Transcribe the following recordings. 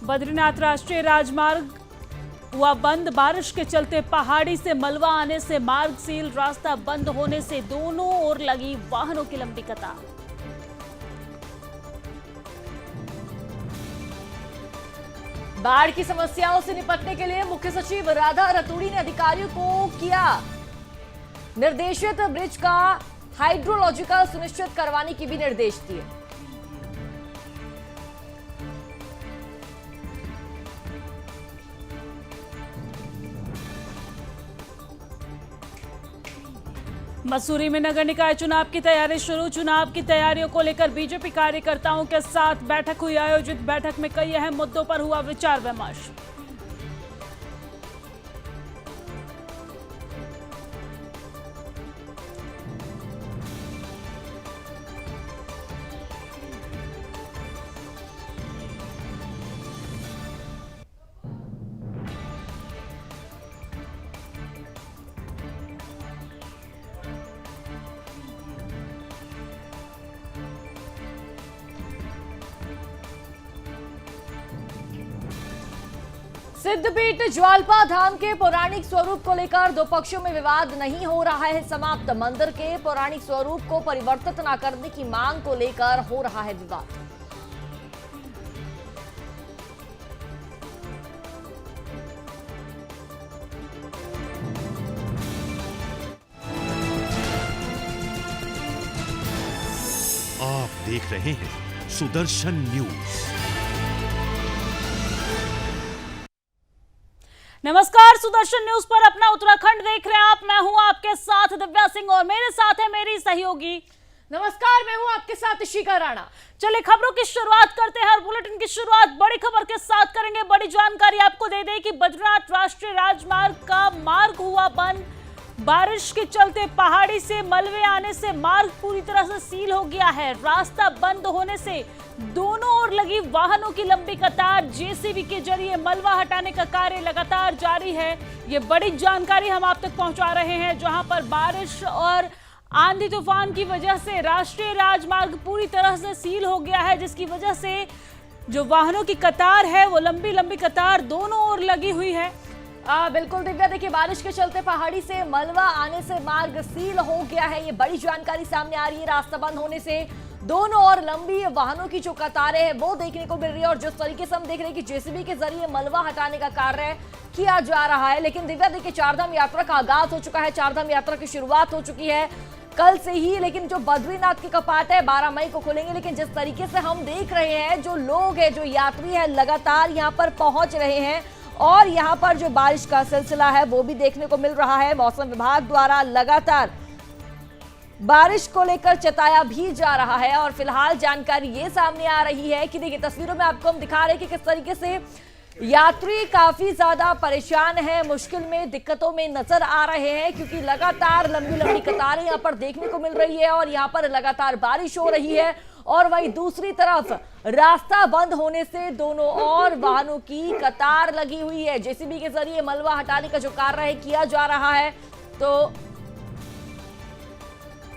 बद्रीनाथ राष्ट्रीय राजमार्ग हुआ बंद। बारिश के चलते पहाड़ी से मलबा आने से मार्ग सील। रास्ता बंद होने से दोनों ओर लगी वाहनों की लंबी कतार। बाढ़ की समस्याओं से निपटने के लिए मुख्य सचिव राधा रतूड़ी ने अधिकारियों को किया निर्देशित। ब्रिज का हाइड्रोलॉजिकल सुनिश्चित करवाने की भी निर्देश दिए। मसूरी में नगर निकाय चुनाव की तैयारी शुरू। चुनाव की तैयारियों को लेकर बीजेपी कार्यकर्ताओं के साथ बैठक हुई आयोजित। बैठक में कई अहम मुद्दों पर हुआ विचार विमर्श। सिद्धपीठ ज्वालपा धाम के पौराणिक स्वरूप को लेकर दो पक्षों में विवाद नहीं हो रहा है समाप्त। मंदिर के पौराणिक स्वरूप को परिवर्तित न करने की मांग को लेकर हो रहा है विवाद। आप देख रहे हैं सुदर्शन न्यूज। नमस्कार, सुदर्शन न्यूज पर अपना उत्तराखंड देख रहे हैं आप। मैं हूं आपके साथ दिव्या सिंह और मेरे साथ है मेरी सहयोगी। नमस्कार, मैं हूं आपके साथ शिखा राणा। चलिए खबरों की शुरुआत करते हैं और बुलेटिन की शुरुआत बड़ी खबर के साथ करेंगे। बड़ी जानकारी आपको दे दें कि बद्रीनाथ राष्ट्रीय राजमार्ग का मार्ग हुआ बंद। बारिश के चलते पहाड़ी से मलबे आने से मार्ग पूरी तरह से सील हो गया है। रास्ता बंद होने से दोनों ओर लगी वाहनों की लंबी कतार। जेसीबी के जरिए मलबा हटाने का कार्य लगातार जारी है। ये बड़ी जानकारी हम आप तक पहुंचा रहे हैं, जहां पर बारिश और आंधी तूफान की वजह से राष्ट्रीय राजमार्ग पूरी तरह से सील हो गया है, जिसकी वजह से जो वाहनों की कतार है वो लंबी लंबी कतार दोनों ओर लगी हुई है। बिल्कुल दिव्या, देखिए बारिश के चलते पहाड़ी से मलबा आने से मार्ग सील हो गया है। ये बड़ी जानकारी सामने आ रही है। रास्ता बंद होने से दोनों और लंबी वाहनों की जो कतारें हैं वो देखने को मिल रही है और जिस तरीके से हम देख रहे हैं कि जेसीबी के जरिए मलबा हटाने का कार्य किया जा रहा है। लेकिन दिव्या देखिए, चारधाम यात्रा का आगाज हो चुका है। चारधाम यात्रा की शुरुआत हो चुकी है कल से ही। लेकिन जो बद्रीनाथ के कपाट है 12 मई को खुलेंगे। लेकिन जिस तरीके से हम देख रहे हैं, जो लोग हैं, जो यात्री हैं, लगातार यहाँ पर पहुंच रहे हैं और यहाँ पर जो बारिश का सिलसिला है वो भी देखने को मिल रहा है। मौसम विभाग द्वारा लगातार बारिश को लेकर चेताया भी जा रहा है और फिलहाल जानकारी ये सामने आ रही है कि देखिए तस्वीरों में आपको हम दिखा रहे हैं कि किस तरीके से यात्री काफी ज्यादा परेशान है, मुश्किल में, दिक्कतों में नजर आ रहे हैं, क्योंकि लगातार लंबी लंबी कतारें यहाँ पर देखने को मिल रही है और यहाँ पर लगातार बारिश हो रही है। और वहीं दूसरी तरफ रास्ता बंद होने से दोनों और वाहनों की कतार लगी हुई है। जेसीबी के जरिए मलबा हटाने का जो कार्य किया जा रहा है। तो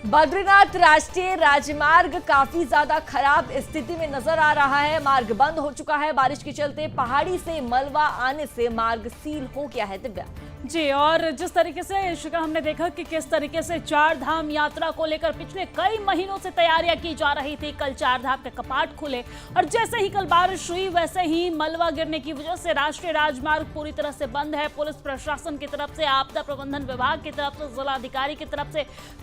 बद्रीनाथ राष्ट्रीय राजमार्ग काफी ज्यादा खराब स्थिति में नजर आ रहा है। मार्ग बंद हो चुका है। बारिश के चलते पहाड़ी से मलबा आने से मार्ग सील हो गया है। दिव्या जी, और जिस तरीके से शिखा हमने देखा कि किस तरीके से चार धाम यात्रा को लेकर पिछले कई महीनों से तैयारियां की जा रही थी। कल चार धाम के कपाट खुले और जैसे ही कल बारिश हुई वैसे ही मलबा गिरने की वजह से राष्ट्रीय राजमार्ग पूरी तरह से बंद है। पुलिस प्रशासन की तरफ से, आपदा प्रबंधन विभाग की तरफ से, जिलाधिकारी की तरफ से,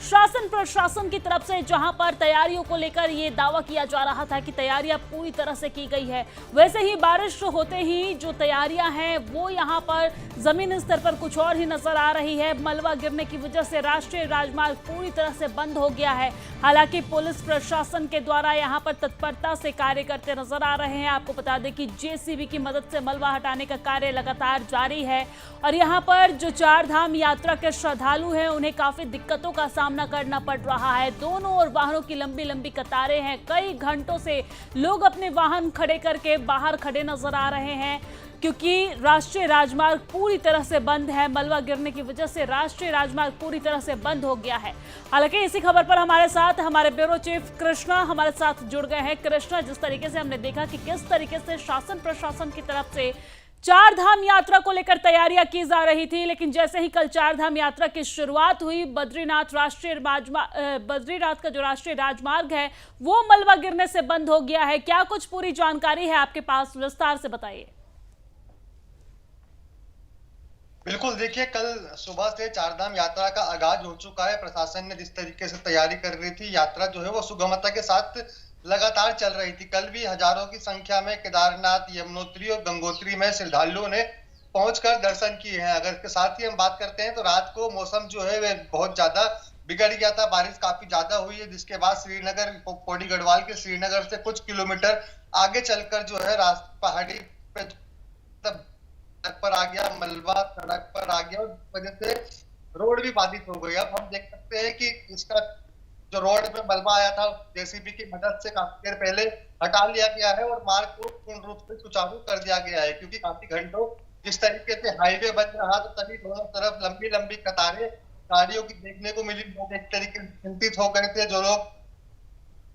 शासन प्रशासन की तरफ से, जहां पर तैयारियों को लेकर ये दावा किया जा रहा था कि तैयारियां पूरी तरह से की गई है, वैसे ही बारिश होते ही जो तैयारियां हैं वो यहाँ पर जमीन स्तर पर कुछ और ही नजर आ रही है। मलबा गिरने की वजह से राष्ट्रीय राजमार्ग पूरी तरह से बंद हो गया है। हालांकि पुलिस प्रशासन के द्वारा यहां पर तत्परता से कार्य करते नजर आ रहे हैं। आपको बता दें कि जेसीबी की मदद से मलबा हटाने का कार्य लगातार जारी है और यहां पर जो चार धाम यात्रा के श्रद्धालु हैं उन्हें काफी दिक्कतों का सामना करना पड़ रहा है। दोनों ओर वाहनों की लंबी लंबी कतारें हैं। कई घंटों से लोग अपने वाहन खड़े करके बाहर खड़े नजर आ रहे हैं। क्योंकि राष्ट्रीय राजमार्ग पूरी तरह से बंद है। मलबा गिरने की वजह से राष्ट्रीय राजमार्ग पूरी तरह से बंद हो गया है। हालांकि इसी खबर पर हमारे साथ हमारे ब्यूरो चीफ कृष्णा हमारे साथ जुड़ गए हैं। कृष्णा, जिस तरीके से हमने देखा कि किस तरीके से शासन प्रशासन की तरफ से चार धाम यात्रा को लेकर तैयारियां की जा रही थी, लेकिन जैसे ही कल चार धाम यात्रा की शुरुआत हुई, बद्रीनाथ का जो राष्ट्रीय राजमार्ग है वो मलबा गिरने से बंद हो गया है। क्या कुछ पूरी जानकारी है आपके पास, विस्तार से बताइए। बिल्कुल, देखिए कल सुबह से चारधाम यात्रा का आगाज हो चुका है। प्रशासन ने जिस तरीके से तैयारी कर रही थी, यात्रा जो है वो सुगमता के साथ लगातार चल रही थी। कल भी हजारों की संख्या में केदारनाथ, यमुनोत्री और गंगोत्री में श्रद्धालुओं ने पहुंचकर दर्शन किए हैं। अगर के साथ ही हम बात करते हैं तो रात को मौसम जो है वह बहुत ज्यादा बिगड़ गया था, बारिश काफी ज्यादा हुई है, जिसके बाद श्रीनगर, पौड़ी गढ़वाल के श्रीनगर से कुछ किलोमीटर आगे चलकर जो है पहाड़ी पे पर आ गया, मलबा सड़क पर आ गया और इस वजह से रोड भी बाधित हो गई। अब हम देख सकते हैं कि इसका जो रोड पे मलबा आया था जेसीबी की मदद से काफी देर पहले हटा लिया गया है और मार्ग को पूर्ण रूप से सुचारू कर दिया गया है, क्योंकि काफी घंटों जिस तरीके से हाईवे बन रहा तो तभी दोनों तरफ लंबी लंबी कतारें गाड़ियों की देखने को मिली। लोग एक तरीके से चिंतित हो गए थे। जो लोग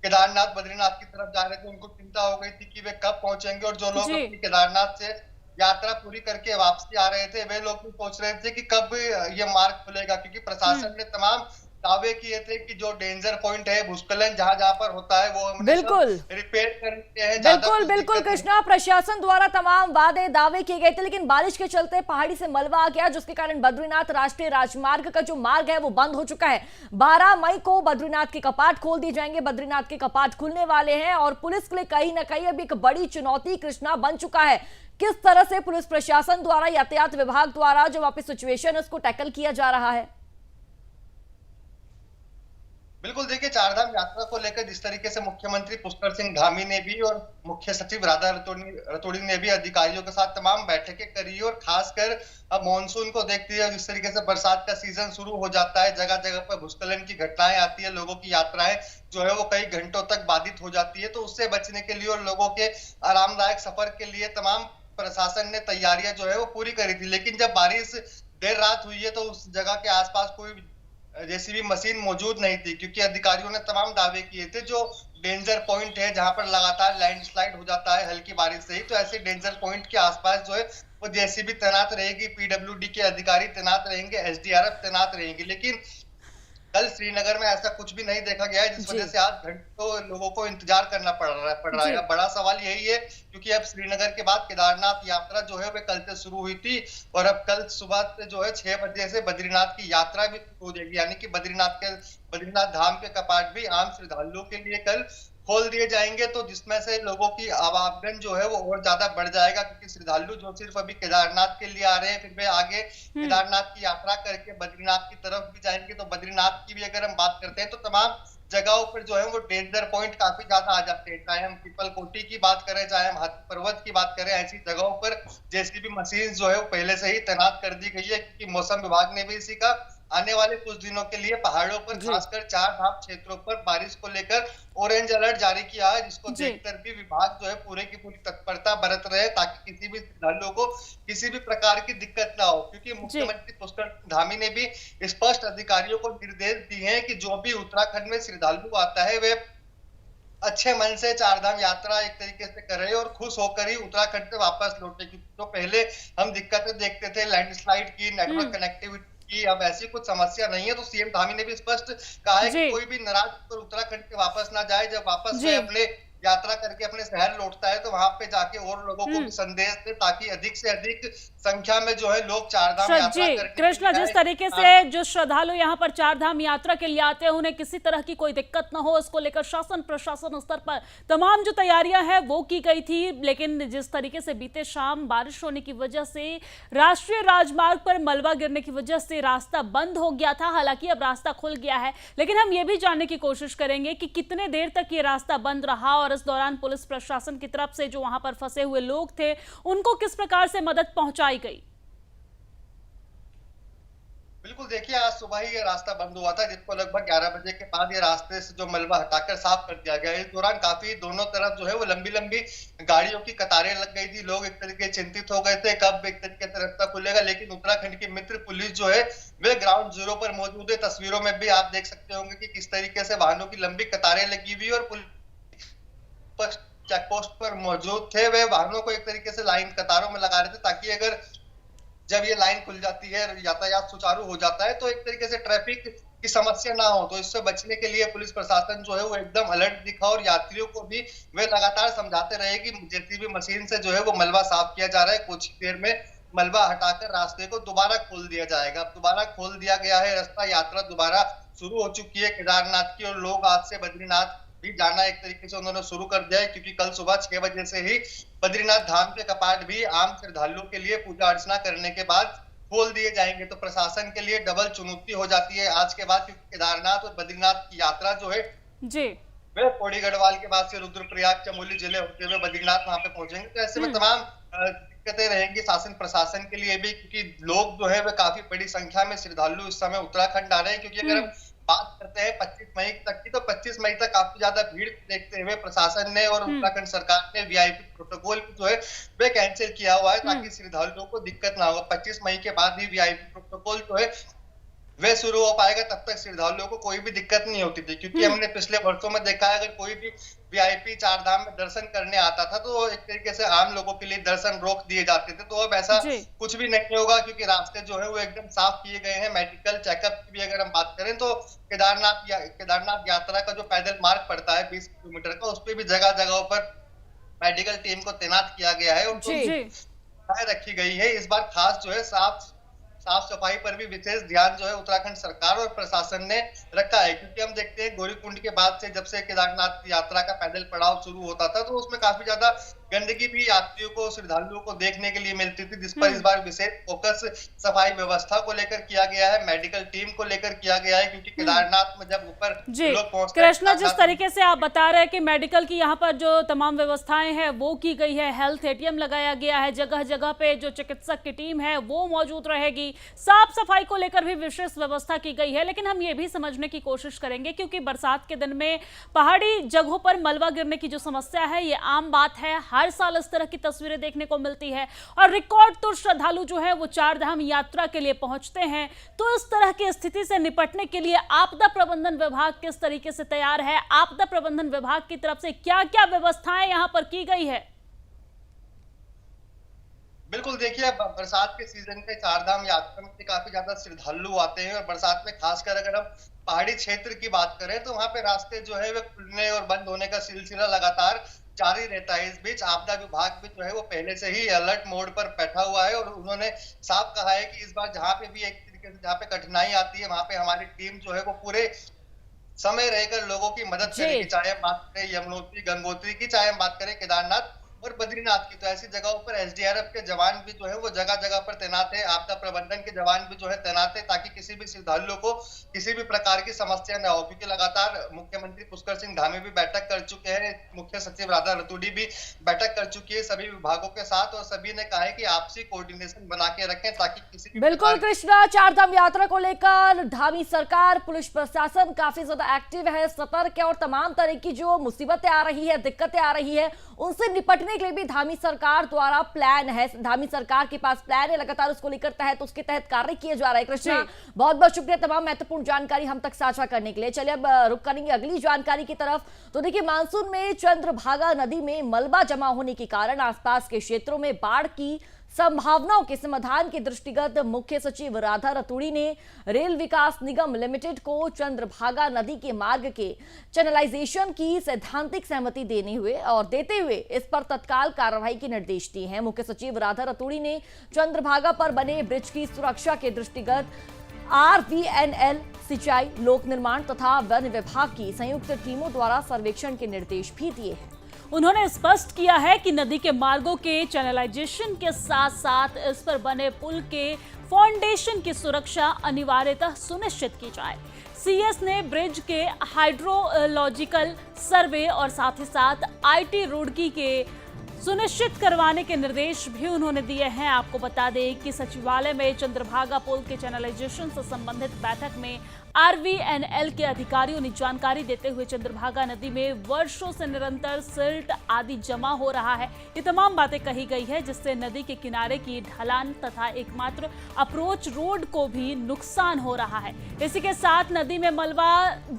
केदारनाथ, बद्रीनाथ की तरफ जा रहे थे उनको चिंता हो गई थी कि वे कब पहुंचेंगे, और जो लोग अपनी केदारनाथ से यात्रा पूरी करके वापसी आ रहे थे वे लोग भी सोच रहे थे कि कब ये मार्ग खुलेगा, क्योंकि प्रशासन ने तमाम दावे किए थे कि जो डेंजर पॉइंट है, भूस्खलन जहां जहां पर होता है वो हम बिल्कुल रिपेयर करते हैं। बिल्कुल कृष्णा, प्रशासन द्वारा तमाम वादे दावे किए गए थे, लेकिन बारिश के चलते पहाड़ी से मलबा आ गया, जिसके कारण बद्रीनाथ राष्ट्रीय राजमार्ग का जो मार्ग है वो बंद हो चुका है। 12 मई को बद्रीनाथ के कपाट खोल दिए जाएंगे। बद्रीनाथ के कपाट खुलने वाले हैं और पुलिस के लिए कहीं ना कहीं अभी एक बड़ी चुनौती कृष्णा बन चुका है। किस तरह से पुलिस प्रशासन द्वारा, यातायात विभाग द्वारा जो वहां पे सिचुएशन है उसको टैकल किया जा रहा है? बिल्कुल, देखिए चारधाम यात्रा को लेकर जिस तरीके से मुख्यमंत्री पुष्कर सिंह धामी ने भी और मुख्य सचिव राधा रतोड़ी ने भी अधिकारियों के साथ तमाम बैठकें करी, और खासकर अब मॉनसून को देखते हुए जिस तरीके से बरसात का सीजन शुरू हो जाता है, जगह जगह पर भूस्खलन की घटनाएं आती है, लोगों की यात्राएं जो है वो कई घंटों तक बाधित हो जाती है। तो उससे बचने के लिए और लोगों के आरामदायक सफर के लिए तमाम प्रशासन ने तैयारियां जो है वो पूरी करी थी। लेकिन जब बारिश देर रात हुई है तो उस जगह के आसपास कोई जेसीबी मशीन मौजूद नहीं थी, क्योंकि अधिकारियों ने तमाम दावे किए थे जो डेंजर पॉइंट है जहां पर लगातार लैंडस्लाइड हो जाता है हल्की बारिश से ही, तो ऐसे डेंजर पॉइंट के आसपास जो है वो जेसीबी तैनात रहेगी, पीडब्ल्यूडी के अधिकारी तैनात रहेंगे, एसडीआरएफ तैनात रहेंगी। लेकिन कल श्रीनगर में ऐसा कुछ भी नहीं देखा गया है, जिस वजह से आज घंटों लोगों को इंतजार करना पड़ रहा है। बड़ा सवाल यही है, क्योंकि अब श्रीनगर के बाद केदारनाथ यात्रा जो है वह कल से शुरू हुई थी और अब कल सुबह से जो है 6 बजे से बद्रीनाथ की यात्रा भी शुरू हो जाएगी, यानी कि बद्रीनाथ धाम के कपाट भी आम श्रद्धालुओं के लिए कल खोल दिए जाएंगे। तो जिसमें से लोगों की आवागमन जो है वो और ज्यादा बढ़ जाएगा, क्योंकि श्रद्धालु जो सिर्फ अभी केदारनाथ के लिए आ रहे हैं, फिर वे आगे केदारनाथ की यात्रा करके बद्रीनाथ की तरफ भी जाएंगे। तो बद्रीनाथ की भी अगर हम बात करते हैं तो तमाम जगहों पर जो है वो डेंजर पॉइंट काफी ज्यादा आ जाते हैं, चाहे हम पीपल कोटी की बात करें, चाहे हम हाथी पर्वत की बात करें। ऐसी जगहों पर जेसीबी मशीन जो है वो पहले से ही तैनात कर दी गई है, क्योंकि मौसम विभाग ने भी इसी का आने वाले कुछ दिनों के लिए पहाड़ों पर खासकर चार धाम क्षेत्रों पर बारिश को लेकर ऑरेंज अलर्ट जारी किया है, जिसको देखकर भी विभाग जो है पूरे की पूरी तत्परता बरत रहे हैं ताकि किसी भी श्रद्धालुओं को किसी भी प्रकार की दिक्कत ना हो। क्योंकि मुख्यमंत्री पुष्कर धामी ने भी स्पष्ट अधिकारियों को निर्देश दिए हैं कि जो भी उत्तराखंड में श्रद्धालु आता है वे अच्छे मन से चारधाम यात्रा एक तरीके से करे और खुश होकर ही उत्तराखंड से वापस लौटे। तो पहले हम दिक्कतें देखते थे लैंडस्लाइड की, नेटवर्क कनेक्टिविटी की, अब ऐसी कुछ समस्या नहीं है। तो सीएम धामी ने भी स्पष्ट कहा है कि कोई भी नाराज होकर उत्तराखंड के वापस ना जाए। जब वापस वे अपने यात्रा करके अपने शहर लौटता है तो वहां पे जाके और लोगों को भी संदेश दे, ताकि अधिक से अधिक संख्या में जो है लोग चारधाम यात्रा करके। कृष्णा, जिस तरीके से जो श्रद्धालु यहाँ पर चारधाम यात्रा के लिए आते हैं उन्हें किसी तरह की कोई दिक्कत न हो, इसको लेकर शासन प्रशासन स्तर पर तमाम जो तैयारियां हैं वो की गई थी। लेकिन जिस तरीके से बीते शाम बारिश होने की वजह से राष्ट्रीय राजमार्ग पर मलबा गिरने की वजह से रास्ता बंद हो गया था। हालांकि अब रास्ता खुल गया है, लेकिन हम ये भी जानने की कोशिश करेंगे कि कितने देर तक ये रास्ता बंद रहा और इस दौरान पुलिस प्रशासन की तरफ से जो वहां पर फंसे हुए लोग थे उनको किस प्रकार से मदद पहुंचाई गई। बिल्कुल देखिए, आज सुबह ही ये रास्ता बंद हुआ था, जिसको लगभग 11 बजे के बाद ये रास्ते से जो मलबा हटाकर साफ कर दिया गया। इस दौरान काफी दोनों तरफ जो है वो लंबी-लंबी गाड़ियों की कतारें लग गई थी। लोग एक तरीके से चिंतित हो गए थे, कब एक तरीके से रास्ता खुलेगा। लेकिन उत्तराखंड की मित्र पुलिस जो है, वे ग्राउंड जीरो पर मौजूद है। तस्वीरों में भी आप देख सकते होंगे कि किस तरीके से वाहनों की लंबी कतारें लगी हुई और पुलिस चेक पोस्ट पर मौजूद थे। वे वाहनों को एक तरीके से लाइन कतारों में लगा रहे थे, ताकि अगर जब ये लाइन खुल जाती है, यातायात सुचारू हो जाता है, तो एक तरीके से ट्रैफिक की समस्या ना हो। तो इससे बचने के लिए पुलिस प्रशासन जो है वो एकदम अलर्ट दिखा और यात्रियों को भी वे लगातार समझाते रहे कि जेसीबी मशीन से जो है वो मलबा साफ किया जा रहा है। कुछ देर में मलबा हटाकर रास्ते को दोबारा खोल दिया जाएगा। अब दोबारा खोल दिया गया है रास्ता, यात्रा दोबारा शुरू हो चुकी है केदारनाथ की। और लोग आज से बद्रीनाथ भी जाना एक तरीके से उन्होंने शुरू कर दिया है, क्योंकि कल सुबह 6 बजे से ही बद्रीनाथ धाम के कपाट भी आम श्रद्धालुओं के लिए पूजा अर्चना करने के बाद खोल दिए जाएंगे। तो प्रशासन के लिए डबल चुनौती हो जाती है आज के बाद, क्योंकि केदारनाथ और बद्रीनाथ की यात्रा जो है जी वे पौड़ी गढ़वाल के बाद से रुद्रप्रयाग चमोली जिले होते हुए बद्रीनाथ वहां पे पहुंचेंगे। तो ऐसे में तमाम दिक्कतें रहेंगी शासन प्रशासन के लिए भी, क्योंकि लोग जो है वे काफी बड़ी संख्या में श्रद्धालु इस समय उत्तराखंड आ रहे हैं। क्योंकि अगर हम बात करते हैं 25 मई तक की, तो 25 मई तक काफी ज्यादा भीड़ देखते हुए प्रशासन ने और उत्तराखंड सरकार ने वीआईपी प्रोटोकॉल जो है वे कैंसिल किया हुआ है, ताकि श्रद्धालुओं को दिक्कत ना हो। 25 मई के बाद ही वीआईपी प्रोटोकॉल जो है वे शुरू हो पाएगा, तब तक श्रद्धालुओं को कोई भी दिक्कत नहीं होती थी। क्योंकि हमने पिछले वर्षों में देखा है, अगर कोई भी वीआईपी चार धाम में दर्शन करने आता था, तो एक तरीके से आम लोगों के लिए दर्शन रोक दिए जाते थे। तो अब ऐसा कुछ भी नहीं होगा, क्योंकि रास्ते जो है वो एकदम साफ किए गए हैं। मेडिकल चेकअप की भी अगर हम बात करें, तो केदारनाथ यात्रा का जो पैदल मार्ग पड़ता है 20 किलोमीटर का, उस पर भी जगह जगहों पर मेडिकल टीम को तैनात किया गया है, उनको रखी गई है। इस बार खास जो है साफ सफाई पर भी विशेष ध्यान जो है उत्तराखंड सरकार और प्रशासन ने रखा है। क्योंकि हम देखते हैं गौरीकुंड के बाद से जब से केदारनाथ यात्रा का पैदल पड़ाव शुरू होता था, तो उसमें काफी ज्यादा गंदगी भी यात्रियों को श्रद्धालुओं को देखने के लिए मिलती थी, जिस पर इस बार विशेष फोकस सफाई व्यवस्था को लेकर किया गया है, मेडिकल टीम को लेकर किया गया है। क्योंकि केदारनाथ में जब ऊपर लोग पहुंचते हैं, कृष्णा, जिस तरीके से आप बता रहे हैं कि मेडिकल की यहाँ पर जो तमाम व्यवस्थाएं हैं वो की गई है, हेल्थ एटीएम लगाया गया है, जगह जगह पे जो चिकित्सक की टीम है वो मौजूद रहेगी, साफ सफाई को लेकर भी विशेष व्यवस्था की गई है। लेकिन हम ये भी समझने की कोशिश करेंगे, क्योंकि बरसात के दिन में पहाड़ी जगहों पर मलबा गिरने की जो समस्या है ये आम बात है, हर साल इस तरह की तस्वीरें देखने को मिलती है। और रिकॉर्ड तो श्रद्धालु जो है वो चार धाम यात्रा के लिए पहुंचते हैं। तो इस तरह की स्थिति से निपटने के लिए आपदा प्रबंधन विभाग किस तरीके से तैयार है? आपदा प्रबंधन विभाग की तरफ से क्या क्या व्यवस्थाएं यहां पर की गई है? बिल्कुल देखिए, बरसात के सीजन में चारधाम यात्रा में काफी ज्यादा श्रद्धालु आते हैं। और बरसात में खासकर अगर हम पहाड़ी क्षेत्र की बात करें, तो वहां पे रास्ते जो है वे खुलने और बंद होने का सिलसिला लगातार जारी रहता है। इस बीच आपदा विभाग भी जो है वो पहले से ही अलर्ट मोड पर बैठा हुआ है, और उन्होंने साफ कहा है कि इस बार जहां पे भी एक तरीके से जहां पे कठिनाई आती है, वहां पे हमारी टीम जो है वो पूरे समय रहकर लोगों की मदद करेगी। चाहे हम बात करें यमुनोत्री, गंगोत्री की, चाहे हम बात करें केदारनाथ और बद्रीनाथ की। तो ऐसी जगहों पर एसडीआरएफ के जवान भी जो है वो जगह जगह पर तैनात है, आपदा प्रबंधन के जवान भी जो है तैनात है, ताकि किसी भी श्रद्धालुओं को किसी भी प्रकार की समस्या न हो। क्योंकि लगातार मुख्यमंत्री पुष्कर सिंह धामी भी बैठक कर चुके हैं, मुख्य सचिव राधा रतूड़ी भी बैठक कर चुकी है सभी विभागों के साथ, और सभी ने कहा है कि आपसी कोऑर्डिनेशन बना के रखें, ताकि किसी बिल्कुल कृष्णा, चारधाम यात्रा को लेकर धामी सरकार, पुलिस प्रशासन काफी ज्यादा एक्टिव है, सतर्क है, और तमाम तरह की जो मुसीबतें आ रही है, दिक्कतें आ रही है, उनसे निपटने के लिए भी धामी सरकार द्वारा प्लान है। धामी सरकार के पास प्लान है, लगातार उसको लेकर उसके तहत कार्य किए जा रहा है। कृष्णा, बहुत बहुत शुक्रिया तमाम महत्वपूर्ण जानकारी हम तक साझा करने के लिए। चलिए अब रुक करेंगे अगली जानकारी की तरफ। तो देखिए, मानसून में चंद्रभागा नदी में मलबा जमा होने के कारण आसपास के क्षेत्रों में बाढ़ की संभावनाओं के समाधान के दृष्टिगत मुख्य सचिव राधा रतूड़ी ने रेल विकास निगम लिमिटेड को चंद्रभागा नदी के मार्ग के चैनलाइजेशन की सैद्धांतिक सहमति देते हुए इस पर तत्काल कार्रवाई के निर्देश दिए हैं। मुख्य सचिव राधा रतूड़ी ने चंद्रभागा पर बने ब्रिज की सुरक्षा के दृष्टिगत RVNL, सिंचाई, लोक निर्माण तथा वन विभाग की संयुक्त टीमों द्वारा सर्वेक्षण के निर्देश भी दिए हैं। उन्होंने स्पष्ट किया है कि नदी के मार्गों के चैनलाइजेशन के साथ साथ इस पर बने पुल के फाउंडेशन की सुरक्षा अनिवार्यतः सुनिश्चित की जाए। सीएस ने ब्रिज के हाइड्रोलॉजिकल सर्वे और साथ ही साथ IT रुड़की के सुनिश्चित करवाने के निर्देश भी उन्होंने दिए हैं। आपको बता दें कि सचिवालय में चंद्रभागा पुल के चैनलाइजेशन से संबंधित बैठक में आरवीएनएल के अधिकारियों ने जानकारी देते हुए चंद्रभागा नदी में वर्षों से निरंतर सिल्ट आदि जमा हो रहा है, ये तमाम बातें कही गई है, जिससे नदी के किनारे की ढलान तथा एकमात्र अप्रोच रोड को भी नुकसान हो रहा है। इसी के साथ नदी में मलबा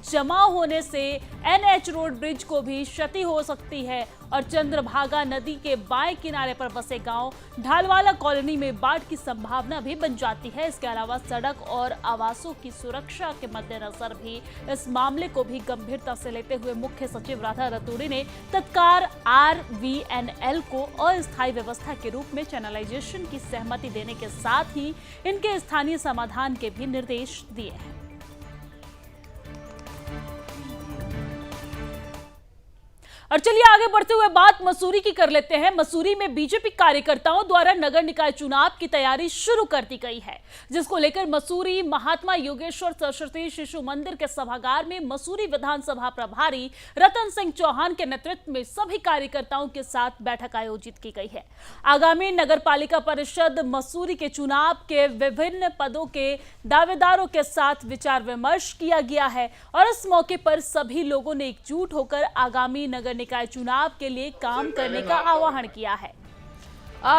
जमा होने से एनएच रोड ब्रिज को भी क्षति हो सकती है और चंद्रभागा नदी के बाएं किनारे पर बसे गांव ढालवाला कॉलोनी में बाढ़ की संभावना भी बन जाती है। इसके अलावा सड़क और आवासों की सुरक्षा के मद्देनजर भी इस मामले को भी गंभीरता से लेते हुए मुख्य सचिव राधा रतूड़ी ने तत्काल आरवीएनएल को अस्थायी व्यवस्था के रूप में चैनलाइजेशन की सहमति देने के साथ ही इनके स्थानीय समाधान के भी निर्देश दिए हैं। और चलिए आगे बढ़ते हुए बात मसूरी की कर लेते हैं। मसूरी में बीजेपी कार्यकर्ताओं द्वारा नगर निकाय चुनाव की तैयारी शुरू कर दी गई है, जिसको लेकर मसूरी महात्मा योगेश्वर सरस्वती शिशु मंदिर के सभागार में मसूरी विधानसभा प्रभारी रतन सिंह चौहान के नेतृत्व में सभी कार्यकर्ताओं के साथ बैठक आयोजित की गई है। आगामी नगर पालिका परिषद मसूरी के चुनाव के विभिन्न पदों के दावेदारों के साथ विचार विमर्श किया गया है और इस मौके पर सभी लोगों ने एकजुट होकर आगामी नगर निकाय चुनाव के लिए काम करने का आह्वान किया है।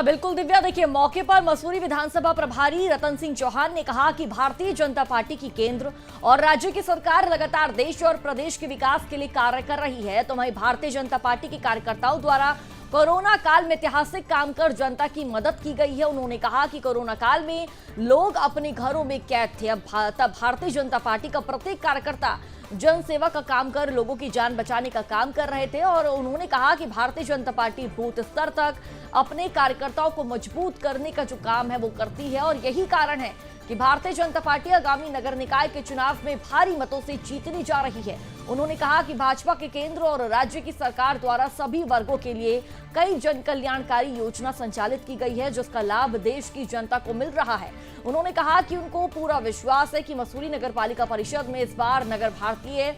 बिल्कुल दिव्या, देखिए मौके पर मसूरी विधानसभा प्रभारी रतन सिंह चौहान ने कहा कि भारतीय जनता पार्टी की केंद्र और राज्य की सरकार लगातार देश और प्रदेश के विकास के लिए कार्य कर रही है। तो वहीं भारतीय जनता पार्टी के कार्यकर्ताओं द्वारा कोरोना काल में ऐतिहासिक काम कर जनता की मदद की गई है। उन्होंने कहा कि कोरोना काल में लोग अपने घरों में कैद थे, तब भारतीय जनता पार्टी का प्रत्येक कार्यकर्ता जन सेवा का काम कर लोगों की जान बचाने का काम कर रहे थे। और उन्होंने कहा कि भारतीय जनता पार्टी बूथ स्तर तक अपने कार्यकर्ताओं को मजबूत करने का जो काम है वो करती है और यही कारण है कि भारतीय जनता पार्टी आगामी नगर निकाय के चुनाव में भारी मतों से जीतने जा रही है। उन्होंने कहा कि भाजपा के केंद्र और राज्य की सरकार द्वारा सभी वर्गों के लिए कई जन कल्याणकारी योजना संचालित की गई है, जिसका लाभ देश की जनता को मिल रहा है। उन्होंने कहा कि उनको पूरा विश्वास है कि मसूरी नगर पालिका परिषद में इस बार नगर भारतीय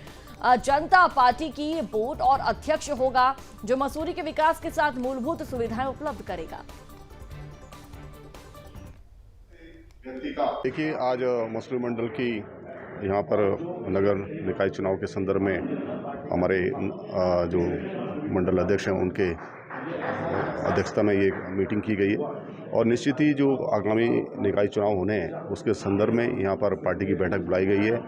जनता पार्टी की बोर्ड और अध्यक्ष होगा, जो मसूरी के विकास के साथ मूलभूत सुविधाएं उपलब्ध करेगा। देखिए, आज मसूरी मंडल की यहाँ पर नगर निकाय चुनाव के संदर्भ में हमारे जो मंडल अध्यक्ष हैं उनके अध्यक्षता में ये मीटिंग की गई है और निश्चित ही जो आगामी निकाय चुनाव होने हैं उसके संदर्भ में यहाँ पर पार्टी की बैठक बुलाई गई है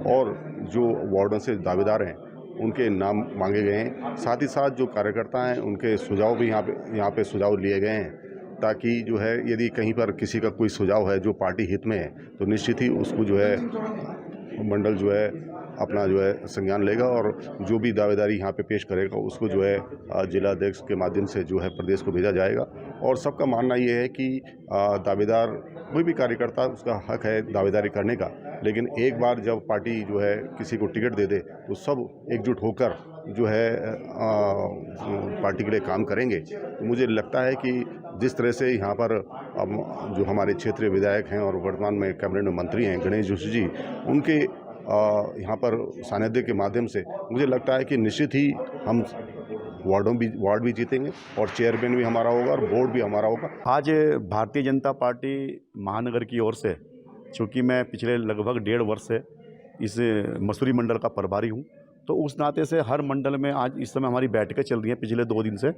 और जो वार्डों से दावेदार हैं उनके नाम मांगे गए हैं। साथ ही साथ जो कार्यकर्ता हैं उनके सुझाव भी यहाँ पे सुझाव लिए गए हैं, ताकि जो है यदि कहीं पर किसी का कोई सुझाव है जो पार्टी हित में है तो निश्चित ही उसको जो है मंडल जो है अपना जो है संज्ञान लेगा और जो भी दावेदारी यहाँ पे पेश करेगा उसको जो है जिला अध्यक्ष के माध्यम से जो है प्रदेश को भेजा जाएगा। और सबका मानना ये है कि दावेदार कोई भी कार्यकर्ता उसका हक है दावेदारी करने का, लेकिन एक बार जब पार्टी जो है किसी को टिकट दे दे तो सब एकजुट होकर जो है पार्टी के लिए काम करेंगे। तो मुझे लगता है कि जिस तरह से यहाँ पर अब जो हमारे क्षेत्रीय विधायक हैं और वर्तमान में कैबिनेट में मंत्री हैं गणेश जोशी जी, उनके यहाँ पर सानिध्य के माध्यम से मुझे लगता है कि निश्चित ही हम वार्ड भी जीतेंगे और चेयरमैन भी हमारा होगा और बोर्ड भी हमारा होगा। आज भारतीय जनता पार्टी महानगर की ओर से, चूँकि मैं पिछले लगभग 1.5 वर्ष से इस मसूरी मंडल का प्रभारी हूँ, तो उस नाते से हर मंडल में आज इस समय हमारी बैठकें चल रही हैं पिछले 2 दिन से।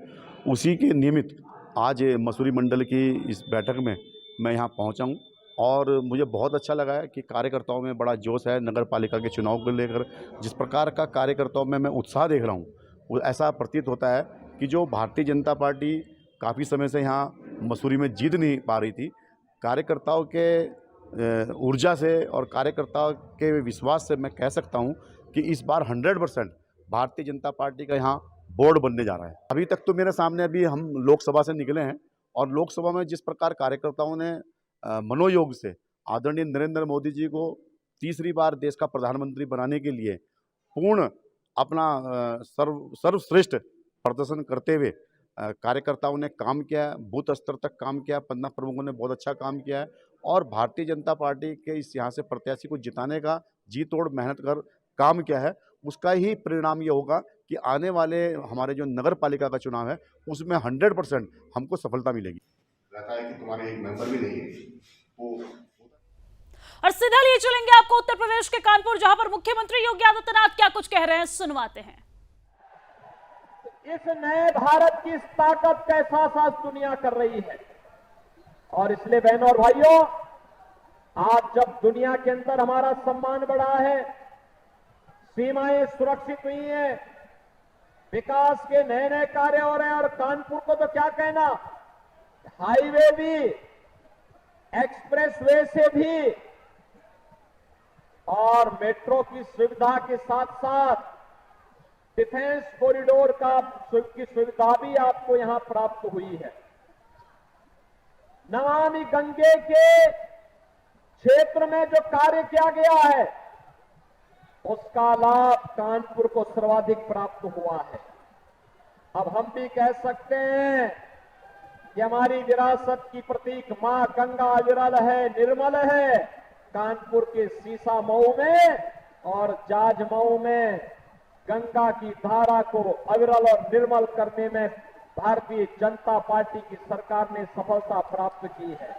उसी के नियमित आज मसूरी मंडल की इस बैठक में मैं यहाँ पहुँचा हूँ और मुझे बहुत अच्छा लगा है कि कार्यकर्ताओं में बड़ा जोश है नगर पालिका के चुनाव को लेकर। जिस प्रकार का कार्यकर्ताओं में मैं उत्साह देख रहा हूँ वो ऐसा प्रतीत होता है कि जो भारतीय जनता पार्टी काफ़ी समय से यहाँ मसूरी में जीत नहीं पा रही थी, कार्यकर्ताओं के ऊर्जा से और कार्यकर्ताओं के विश्वास से मैं कह सकता हूँ कि इस बार 100% भारतीय जनता पार्टी का यहाँ बोर्ड बनने जा रहा है। अभी तक तो मेरे सामने अभी हम लोकसभा से निकले हैं और लोकसभा में जिस प्रकार कार्यकर्ताओं ने मनोयोग से आदरणीय नरेंद्र मोदी जी को तीसरी बार देश का प्रधानमंत्री बनाने के लिए पूर्ण अपना सर्वश्रेष्ठ प्रदर्शन करते हुए कार्यकर्ताओं ने काम किया है, बूथ स्तर तक काम किया, पन्ना प्रमुखों ने बहुत अच्छा काम किया है और भारतीय जनता पार्टी के इस यहाँ से प्रत्याशी को जिताने का जी तोड़ मेहनत कर काम किया है। उसका ही परिणाम ये होगा कि आने वाले हमारे जो नगर पालिका का चुनाव है उसमें 100% हमको सफलता मिलेगी। रहता है कि तुम्हारे एक मेंबर भी नहीं है वो। और सीधा लिए चलेंगे आपको उत्तर प्रदेश के कानपुर, जहां पर मुख्यमंत्री योगी आदित्यनाथ क्या कुछ कह रहे हैं, सुनवाते हैं। इस नए भारत की इस ताकत का एहसास आज दुनिया कर रही है और इसलिए बहनों और भाइयों, आज जब दुनिया के अंदर हमारा सम्मान बढ़ा है, सीमाएं सुरक्षित हुई हैं, विकास के नए नए कार्य हो रहे हैं और कानपुर को तो क्या कहना, हाईवे भी, एक्सप्रेसवे से भी और मेट्रो की सुविधा के साथ साथ डिफेंस कॉरिडोर की सुविधा भी आपको यहां प्राप्त हुई है। नमामि गंगे के क्षेत्र में जो कार्य किया गया है उसका लाभ कानपुर को सर्वाधिक प्राप्त हुआ है। अब हम भी कह सकते हैं कि हमारी विरासत की प्रतीक मां गंगा अविरल है, निर्मल है। कानपुर के सीसा मऊ में और जाज मऊ में गंगा की धारा को अविरल और निर्मल करने में भारतीय जनता पार्टी की सरकार ने सफलता प्राप्त की है।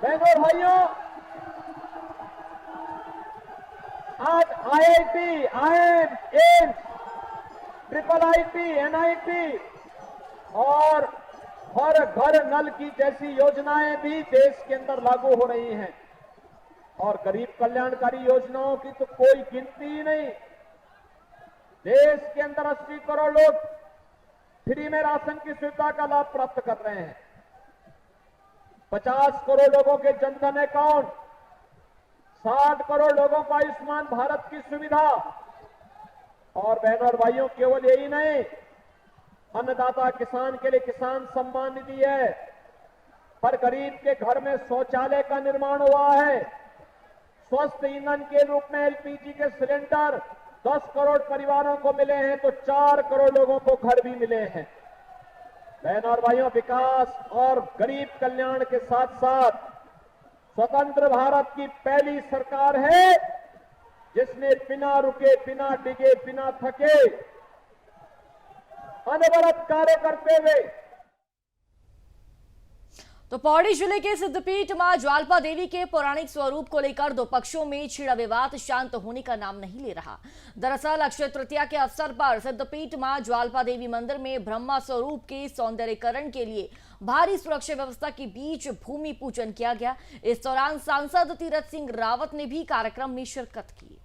बहनों और भाइयों, आज IIT, IIM, AIIMS, IIIT, NIT और हर घर नल की जैसी योजनाएं भी देश के अंदर लागू हो रही हैं और गरीब कल्याणकारी योजनाओं की तो कोई गिनती ही नहीं। देश के अंदर 80 करोड़ लोग फ्री में राशन की सुविधा का लाभ प्राप्त कर रहे हैं। 50 करोड़ लोगों के जनधन अकाउंट, 60 करोड़ लोगों को आयुष्मान भारत की सुविधा और बहनों और भाइयों, केवल यही नहीं, अन्नदाता किसान के लिए किसान सम्मान निधि है, हर गरीब के घर में शौचालय का निर्माण हुआ है, स्वस्थ ईंधन के रूप में LPG के सिलेंडर 10 करोड़ परिवारों को मिले हैं तो 4 करोड़ लोगों को घर भी मिले हैं। बहनों और भाइयों, विकास और गरीब कल्याण के साथ साथ स्वतंत्र भारत की पहली सरकार है जिसने बिना रुके, बिना डिगे, बिना थके अनवरत कार्य करते हुए। तो पौड़ी जिले के सिद्धपीठ मां ज्वाल्पा देवी के पौराणिक स्वरूप को लेकर दो पक्षों में छिड़ा विवाद शांत होने का नाम नहीं ले रहा। दरअसल अक्षय तृतीया के अवसर पर सिद्धपीठ मां ज्वाल्पा देवी मंदिर में ब्रह्मा स्वरूप के सौंदर्यीकरण के लिए भारी सुरक्षा व्यवस्था के बीच भूमि पूजन किया गया। इस दौरान सांसद तीरथ सिंह रावत ने भी कार्यक्रम में शिरकत की।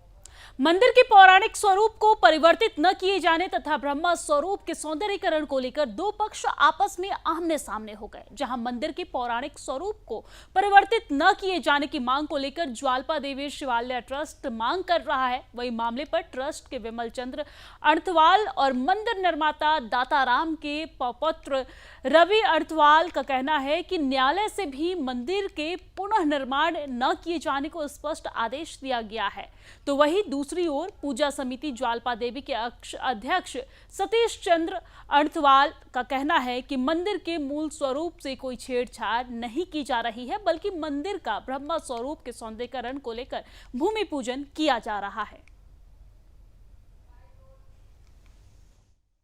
मंदिर के पौराणिक स्वरूप को परिवर्तित न किए जाने तथा ब्रह्मा स्वरूप के सौंदर्यीकरण को लेकर दो पक्ष आपस में आमने सामने हो गए। जहां मंदिर के पौराणिक स्वरूप को परिवर्तित न किए जाने की मांग को लेकर ज्वाल्पा देवी शिवालय ट्रस्ट मांग कर रहा है, वही मामले पर ट्रस्ट के विमल चंद्र अर्थवाल और मंदिर निर्माता दाताराम के पुत्र रवि अर्थवाल का कहना है कि न्यायालय से भी मंदिर के पुनः निर्माण न किए जाने को स्पष्ट आदेश दिया गया है। तो वही दूसरी ओर पूजा समिति ज्वाल्पा देवी के अध्यक्ष सतीश चंद्र अर्थवाल का कहना है कि मंदिर के मूल स्वरूप से कोई छेड़छाड़ नहीं की जा रही है, बल्कि मंदिर का ब्रह्मा स्वरूप के सौंदर्यीकरण को लेकर भूमि पूजन किया जा रहा है।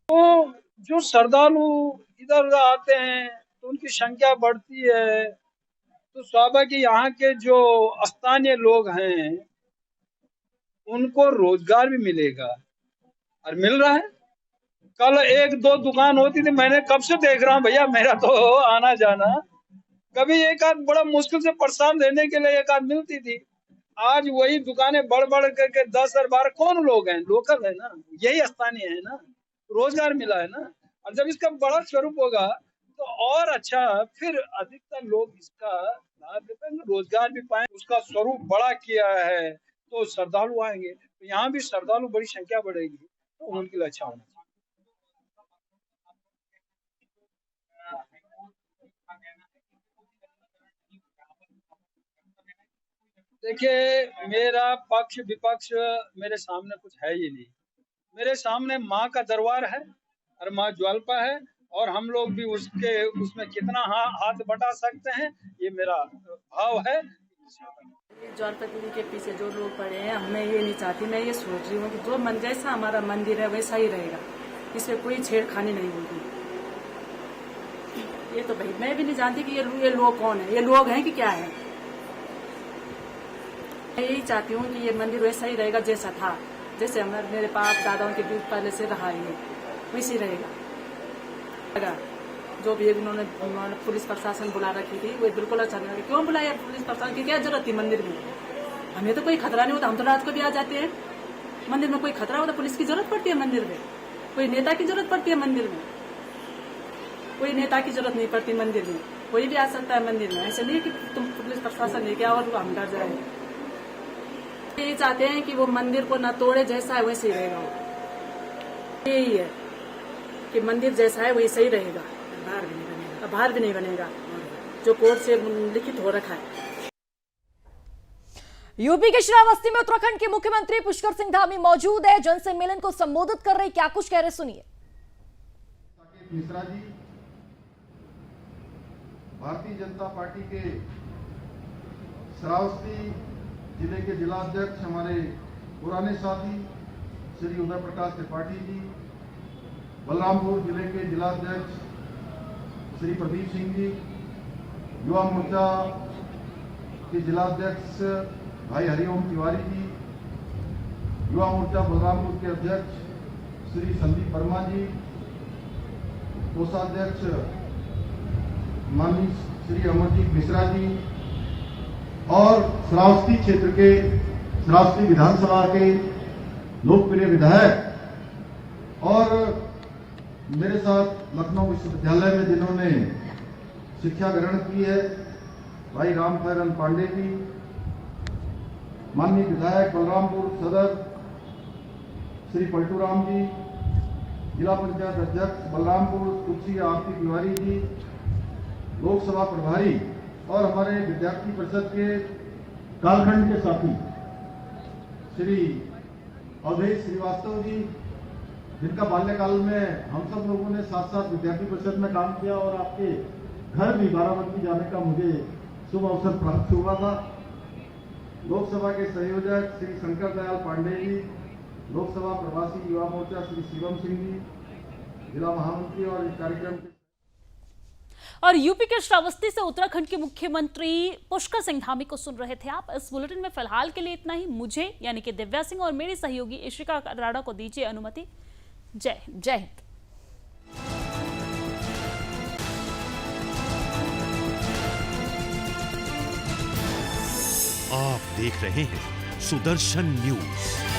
तो जो श्रद्धालु इधर उधर आते हैं तो उनकी संख्या बढ़ती है, तो स्वाभाविक यहाँ के जो स्थानीय लोग हैं उनको रोजगार भी मिलेगा और मिल रहा है। कल एक दो दुकान होती थी, मैंने कब से देख रहा हूँ भैया, मेरा तो आना जाना, कभी एक आध बड़ा मुश्किल से प्रसाद देने के लिए एक आध मिलती थी। आज वही दुकानें बढ़ बढ़ करके 10 और 12, कौन लोग हैं, लोकल है ना, यही स्थानीय है ना, रोजगार मिला है ना। और जब इसका बड़ा स्वरूप होगा तो और अच्छा, फिर अधिकतर लोग इसका लाभ ले पाएंगे, रोजगार भी पाएंगे। उसका स्वरूप बड़ा किया है तो श्रद्धालु आएंगे, तो यहाँ भी श्रद्धालु बड़ी संख्या बढ़ेगी, तो उनके लिए अच्छा होना चाहिए। देखिए, मेरा पक्ष विपक्ष मेरे सामने कुछ है ही नहीं। मेरे सामने माँ का दरबार है और माँ ज्वाल्पा है, और हम लोग भी उसमें कितना हाथ बटा सकते हैं, ये मेरा भाव है। ज्वारपति के पीछे जो लोग पड़े हैं, मैं ये नहीं चाहती, मैं ये सोच रही हूँ कि जो मन जैसा हमारा मंदिर है वैसा ही रहेगा, इसमें कोई छेड़खानी नहीं होगी। ये तो भाई मैं भी नहीं जानती कि ये लोग कौन है, ये लोग हैं कि क्या है। मैं यही चाहती हूँ कि ये मंदिर वैसा ही रहेगा जैसा था, जैसे हमारे मेरे बाप दादाओं के बीच पहले से रहा है वैसे ही रहेगा। जो भी उन्होंने पुलिस प्रशासन बुला रखी थी वो बिल्कुल अच्छा नहीं लगा। क्यों बुलाया पुलिस प्रशासन की, क्या जरूरत थी मंदिर में? हमें तो कोई खतरा नहीं होता, हम तो रात को भी आ जाते हैं। मंदिर में कोई खतरा होता, पुलिस की जरूरत पड़ती है मंदिर में? कोई नेता की जरूरत पड़ती है मंदिर में? कोई नेता की जरूरत नहीं पड़ती मंदिर में, कोई भी आ सकता है मंदिर में। ऐसे नहीं कि तुम पुलिस प्रशासन लेके आओ और हम डर जाएंगे। यही चाहते हैं कि वो मंदिर को न तोड़े, जैसा है वैसे ही रहेगा। यही है कि मंदिर जैसा है वैसे ही रहेगा, बाहर भी नहीं बनेगा, जो कोर्ट से लिखित हो रखा है। यूपी के श्रावस्ती में उत्तराखंड के मुख्यमंत्री पुष्कर सिंह धामी मौजूद है, जनसम्मेलन को संबोधित कर रहे, क्या कुछ कह रहे सुनिए। मिश्रा जी भारतीय जनता पार्टी के श्रावस्ती जिले के जिला अध्यक्ष, हमारे पुराने साथी श्री उदय प्रकाश त्रिपाठी जी, बलरामपुर जिले के जिला अध्यक्ष श्री प्रदीप सिंह जी, युवा मोर्चा के जिला अध्यक्ष भाई हरिओम तिवारी जी, युवा मोर्चा बलरामपुर के अध्यक्ष श्री संदीप वर्मा जी, कोषाध्यक्ष माननीय श्री अमरजीत मिश्रा जी और श्रावस्ती क्षेत्र के श्रावस्ती विधानसभा के लोकप्रिय विधायक और मेरे साथ लखनऊ विश्वविद्यालय में जिन्होंने शिक्षा ग्रहण की है भाई रामखैरन पांडे जी, माननीय विधायक बलरामपुर सदर श्री पलटूराम जी, जिला पंचायत अध्यक्ष बलरामपुर तुलसी आरती तिवारी जी, लोकसभा प्रभारी और हमारे विद्यार्थी परिषद के कालखंड के साथी श्री अवधेश श्रीवास्तव जी, जिनका बाल्यकाल में हम सब लोगों ने साथ साथ विद्यार्थी परिषद में काम किया और आपके घर भी बाराबंकी जाने का मुझे शुभ अवसर प्राप्त हुआ था। लोकसभा के संयोजक श्री शंकर दयाल पांडे जी, लोकसभा प्रवासी युवा मोर्चा श्री शिवम सिंह जी, जिला महामंत्री और इस कार्यक्रम के। और यूपी के श्रावस्ती से उत्तराखंड के मुख्यमंत्री पुष्कर सिंह धामी को सुन रहे थे आप। इस बुलेटिन में फिलहाल के लिए इतना ही। मुझे यानी कि दिव्या सिंह और मेरी सहयोगी इशिका राणा को दीजिए अनुमति। जय हिंद। आप देख रहे हैं सुदर्शन न्यूज।